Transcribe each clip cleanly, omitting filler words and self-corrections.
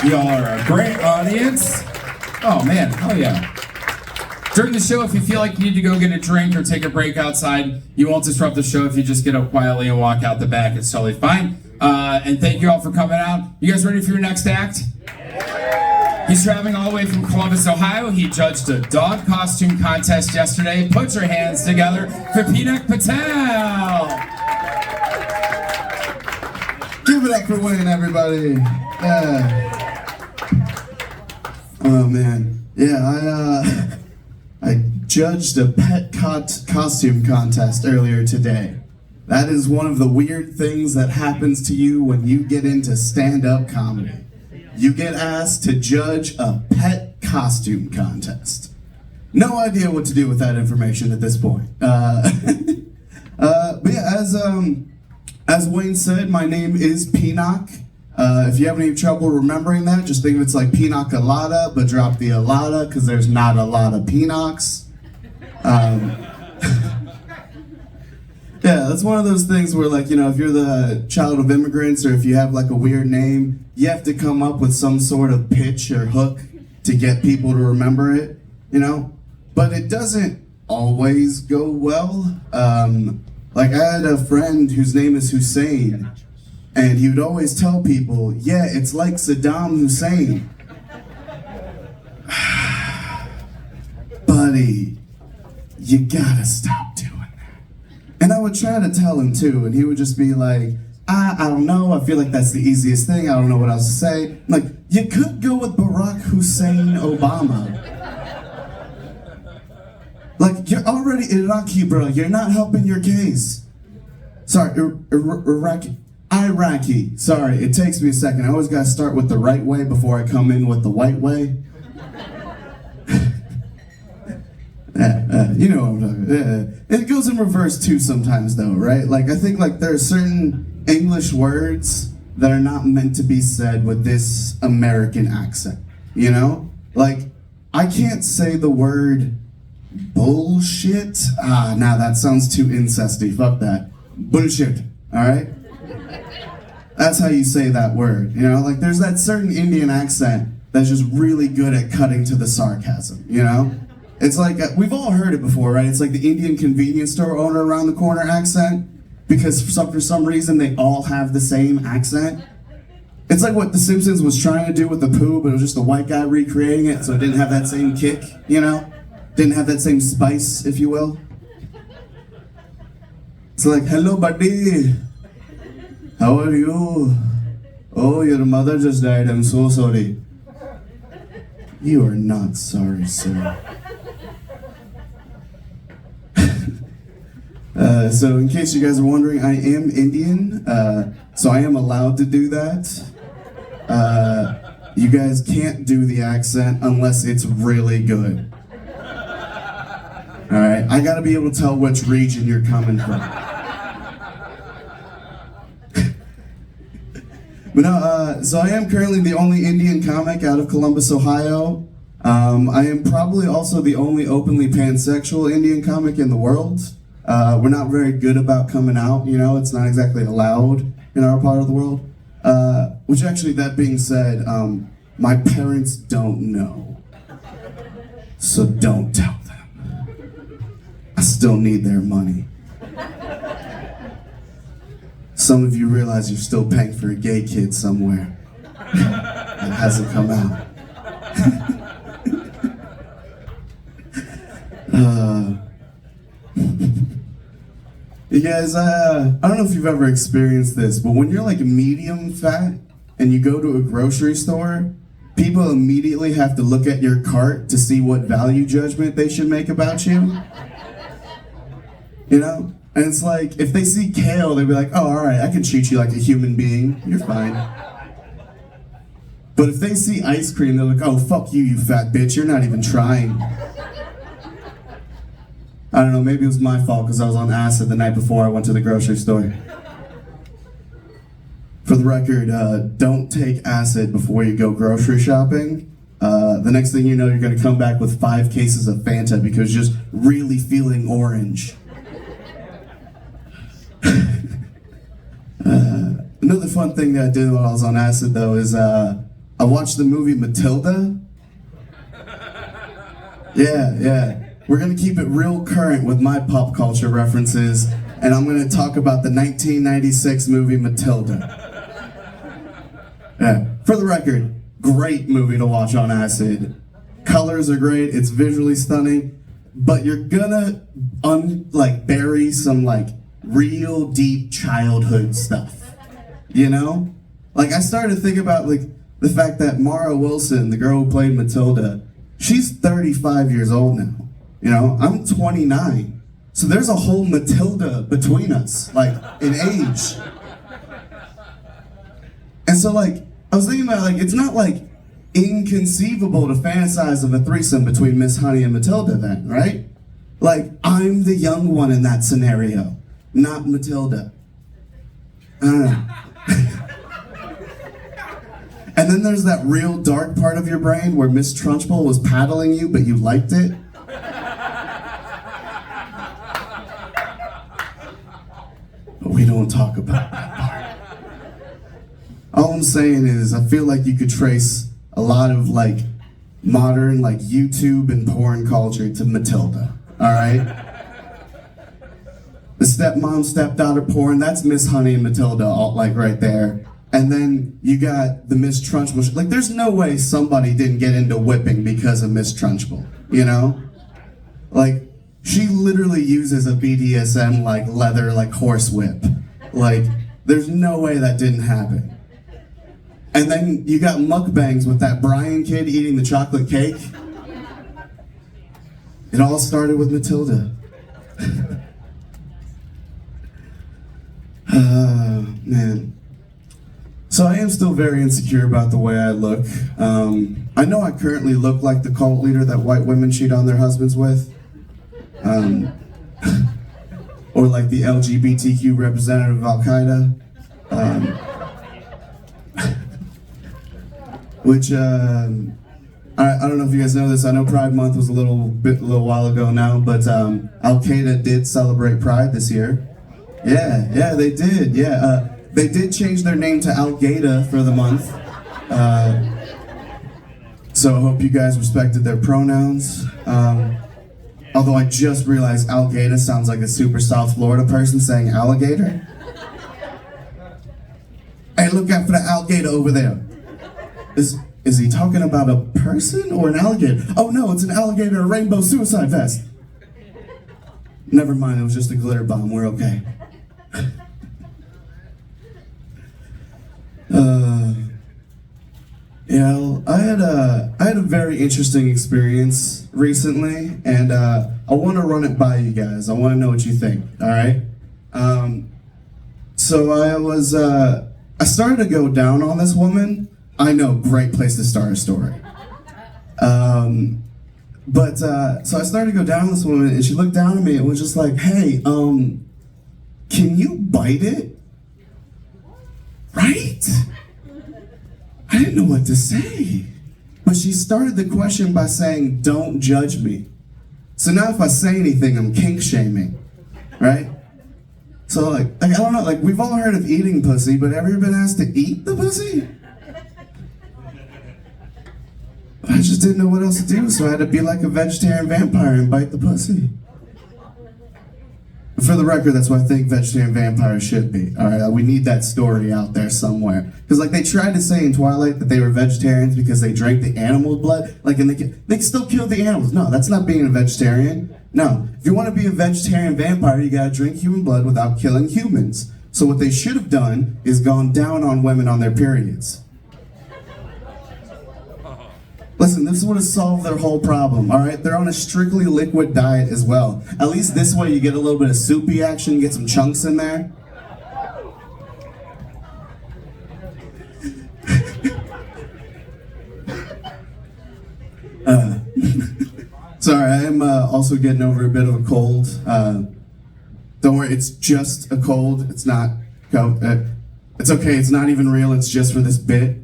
Y'all are a great audience. Oh man, hell yeah. During the show, if you feel like you need to go get a drink or take a break outside, you won't disrupt the show if you just get up quietly and walk out the back. It's totally fine. And thank you all for coming out. You guys ready for your next act? He's traveling all the way from Columbus, Ohio. He judged a dog costume contest yesterday. Put your hands together for Pinak Patel. Give it up for Wayne, everybody. Oh man, yeah, I judged a pet costume contest earlier today. That is one of the weird things that happens to you when you get into stand-up comedy. You get asked to judge a pet costume contest. No idea what to do with that information at this point. But yeah, as Wayne said, my name is Pinak. If you have any trouble remembering that, just think of it's like pina colada, but drop the alada because there's not a lot of Pinocs. Yeah, that's one of those things where, like, you know, if you're the child of immigrants or if you have like a weird name, you have to come up with some sort of pitch or hook to get people to remember it, you know? But it doesn't always go well. Like, I had a friend whose name is Hussein, and he would always tell people, yeah, it's like Saddam Hussein. Buddy, you gotta stop doing that. And I would try to tell him too, and he would just be like, I don't know, I feel like that's the easiest thing, I don't know what else to say. I'm like, you could go with Barack Hussein Obama. Like, you're already Iraqi, bro, you're not helping your case. Sorry, Iraqi, sorry, it takes me a second. I always gotta start with the right way before I come in with the white way. You know what I'm talking about. It goes in reverse too sometimes though, right? Like, I think like there are certain English words that are not meant to be said with this American accent, you know? Like, I can't say the word bullshit. Nah, that sounds too incesty, fuck that. Bullshit, alright? That's how you say that word, you know? Like, there's that certain Indian accent that's just really good at cutting to the sarcasm, you know? It's like, we've all heard it before, right? It's like the Indian convenience store owner around the corner accent, because for some reason they all have the same accent. It's like what The Simpsons was trying to do with the poo, but it was just a white guy recreating it, so it didn't have that same kick, you know? Didn't have that same spice, if you will. It's like, hello buddy, how are you? Oh, your mother just died, I'm so sorry. You are not sorry, sir. So in case you guys are wondering, I am Indian, so I am allowed to do that. You guys can't do the accent unless it's really good. Alright, I gotta be able to tell which region you're coming from. But no, so I am currently the only Indian comic out of Columbus, Ohio. I am probably also the only openly pansexual Indian comic in the world. We're not very good about coming out, you know, it's not exactly allowed in our part of the world. Which actually, that being said, my parents don't know. So don't tell them. I still need their money. Some of you realize you're still paying for a gay kid somewhere that hasn't come out. You guys, I don't know if you've ever experienced this, but when you're like medium fat and you go to a grocery store, people immediately have to look at your cart to see what value judgment they should make about you. You know? And it's like, if they see kale, they'll be like, oh, alright, I can treat you like a human being. You're fine. But if they see ice cream, they're like, oh, fuck you, you fat bitch. You're not even trying. I don't know, maybe it was my fault because I was on acid the night before I went to the grocery store. For the record, don't take acid before you go grocery shopping. The next thing you know, you're gonna come back with 5 cases of Fanta because you're just really feeling orange. Another fun thing that I did while I was on acid though is I watched the movie Matilda. Yeah. We're gonna keep it real current with my pop culture references, and I'm gonna talk about the 1996 movie Matilda. Yeah. For the record, great movie to watch on acid. Colors are great, it's visually stunning, but you're gonna bury some real deep childhood stuff. You know? Like I started to think about the fact that Mara Wilson, the girl who played Matilda, she's 35 years old now. You know, I'm 29. So there's a whole Matilda between us, in age. And so I was thinking about it's not inconceivable to fantasize of a threesome between Miss Honey and Matilda then, right? I'm the young one in that scenario, not Matilda. I don't know. And then there's that real dark part of your brain where Miss Trunchbull was paddling you, but you liked it. But we don't talk about that part. All I'm saying is I feel like you could trace a lot of modern YouTube and porn culture to Matilda, all right? The stepmom, stepdaughter porn, that's Miss Honey and Matilda, all right there. And then you got the Miss Trunchbull. There's no way somebody didn't get into whipping because of Miss Trunchbull, you know? She literally uses a BDSM leather horse whip. There's no way that didn't happen. And then you got mukbangs with that Brian kid eating the chocolate cake. It all started with Matilda. Man. So I am still very insecure about the way I look. I know I currently look like the cult leader that white women cheat on their husbands with. Or the LGBTQ representative of Al-Qaeda. Which, I don't know if you guys know this, I know Pride Month was a little while ago now, but Al-Qaeda did celebrate Pride this year. Yeah, they did, they did change their name to Al-Qaeda for the month. So I hope you guys respected their pronouns. Although I just realized Al-Qaeda sounds like a super South Florida person saying alligator. Hey, look out for the alligator over there. Is he talking about a person or an alligator? Oh no, it's an alligator in a rainbow suicide vest. Never mind, it was just a glitter bomb, we're okay. I had a very interesting experience recently, and I want to run it by you guys. I want to know what you think, all right? So I started to go down on this woman. I know, great place to start a story. So I started to go down on this woman, and she looked down at me and was just like, hey, can you bite it? Right? I didn't know what to say. But she started the question by saying, don't judge me. So now if I say anything, I'm kink shaming, right? So I don't know, we've all heard of eating pussy, but have you ever been asked to eat the pussy? I just didn't know what else to do, so I had to be like a vegetarian vampire and bite the pussy. For the record, that's what I think vegetarian vampires should be. All right, we need that story out there somewhere. Because they tried to say in Twilight that they were vegetarians because they drank the animal blood. And they still killed the animals. No, that's not being a vegetarian. No, if you want to be a vegetarian vampire, you gotta drink human blood without killing humans. So what they should have done is gone down on women on their periods. Listen, this would have solved their whole problem, all right? They're on a strictly liquid diet as well. At least this way you get a little bit of soupy action, get some chunks in there. Sorry, I am also getting over a bit of a cold. Don't worry, it's just a cold. It's not, it's okay, it's not even real, it's just for this bit.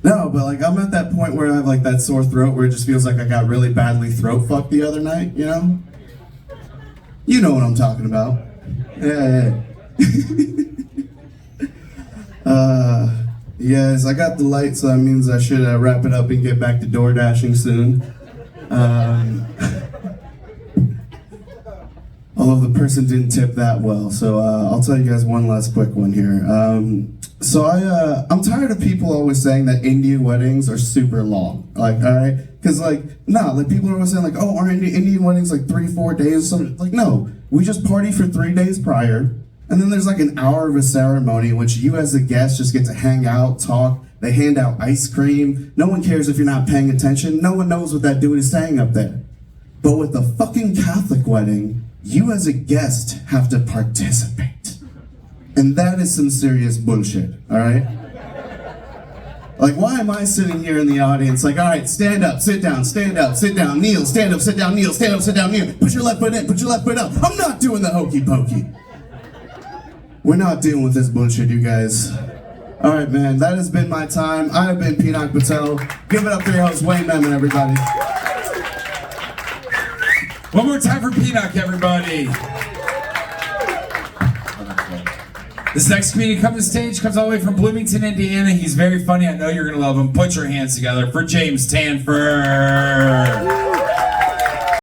No, but I'm at that point where I have that sore throat where it just feels like I got really badly throat fucked the other night, you know? You know what I'm talking about. Yeah. Yes, I got the light, so that means I should wrap it up and get back to door dashing soon. Although the person didn't tip that well, so I'll tell you guys one last quick one here. I'm tired of people always saying that Indian weddings are super long. Like, all right, because like, nah, like people are always saying like, oh, are Indian weddings like 3-4 days or something? Like, no, we just party for 3 days prior, and then there's like an hour of a ceremony in which you as a guest just get to hang out, talk. They hand out ice cream. No one cares if you're not paying attention. No one knows what that dude is saying up there. But with a fucking Catholic wedding, you as a guest have to participate. And that is some serious bullshit, all right? Like, why am I sitting here in the audience like, all right, stand up, sit down, kneel, stand up, sit down, kneel, stand up, sit down, kneel, put your left foot in, put your left foot up. I'm not doing the hokey pokey. We're not dealing with this bullshit, you guys. All right, man, that has been my time. I have been Pinak Patel. Give it up for your host, Wayne Memon, everybody. One more time for Pinok, everybody. This next comedian comes to the stage, comes all the way from Bloomington, Indiana. He's very funny. I know you're going to love him. Put your hands together for James Tanford.